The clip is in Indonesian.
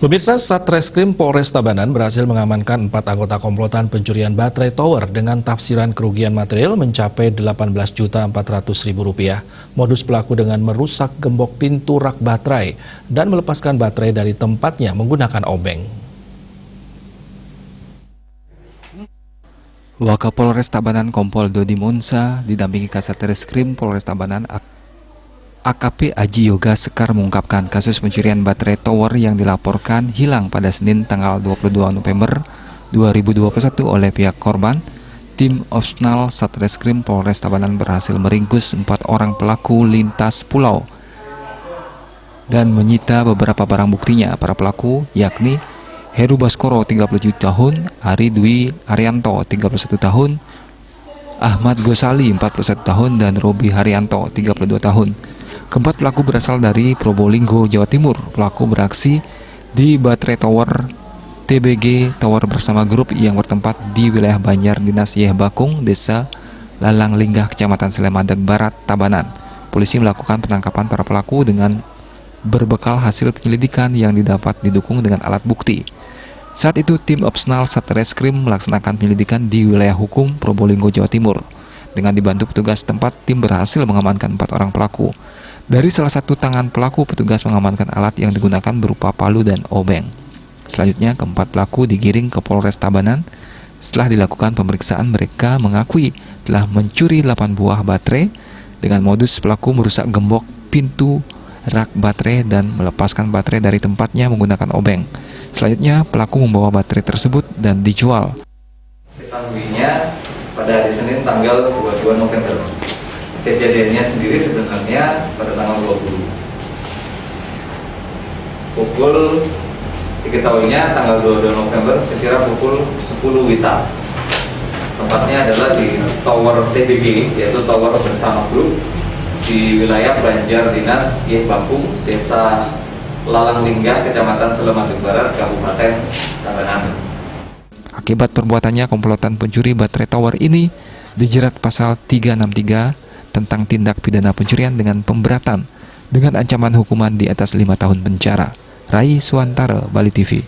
Pemirsa, Satreskrim Polres Tabanan berhasil mengamankan 4 anggota komplotan pencurian baterai tower dengan tafsiran kerugian material mencapai Rp18.400.000. Modus pelaku dengan merusak gembok pintu rak baterai dan melepaskan baterai dari tempatnya menggunakan obeng. Wakapolres Tabanan Kompol Dodi Monsa didampingi Kasatreskrim Polres Tabanan AKP Aji Yoga Sekar mengungkapkan kasus pencurian baterai tower yang dilaporkan hilang pada Senin tanggal 22 November 2021 oleh pihak korban. Tim opsional Satreskrim Polres Tabanan berhasil meringkus 4 orang pelaku lintas pulau dan menyita beberapa barang buktinya. Para pelaku yakni Heru Baskoro 37 tahun, Ari Dwi Arianto 31 tahun, Ahmad Gosali 41 tahun, dan Robi Haryanto 32 tahun. Keempat pelaku berasal dari Probolinggo, Jawa Timur. Pelaku beraksi di baterai tower TBG Tower bersama grup yang bertempat di wilayah Banjar Dinas Yeh Bakung, Desa Lalang Linggah, Kecamatan Selemandag Barat, Tabanan. Polisi melakukan penangkapan para pelaku dengan berbekal hasil penyelidikan yang didapat didukung dengan alat bukti. Saat itu tim opsional Satreskrim melaksanakan penyelidikan di wilayah hukum Probolinggo, Jawa Timur. Dengan dibantu petugas tempat, tim berhasil mengamankan 4 orang pelaku. Dari salah satu tangan pelaku, petugas mengamankan alat yang digunakan berupa palu dan obeng. Selanjutnya, keempat pelaku digiring ke Polres Tabanan. Setelah dilakukan pemeriksaan, mereka mengakui telah mencuri 8 buah baterai dengan modus pelaku merusak gembok pintu rak baterai dan melepaskan baterai dari tempatnya menggunakan obeng. Selanjutnya, pelaku membawa baterai tersebut dan dijual. Diketahuinya pada hari Senin tanggal 22 November. Kejadiannya sendiri sebenarnya pada tanggal 20. Diketahuinya tanggal 22 November sekira pukul 10 WITA. Tempatnya adalah di Tower TBG, yaitu Tower Bersama Grup di wilayah Banjar Dinas Yeh Bakung, Desa Lalang Linggah, Kecamatan Selemandag Barat, Kabupaten Tabanan. Akibat perbuatannya, komplotan pencuri baterai tower ini dijerat pasal 363 tentang tindak pidana pencurian dengan pemberatan dengan ancaman hukuman di atas 5 tahun penjara. Rai Suantara, Bali TV.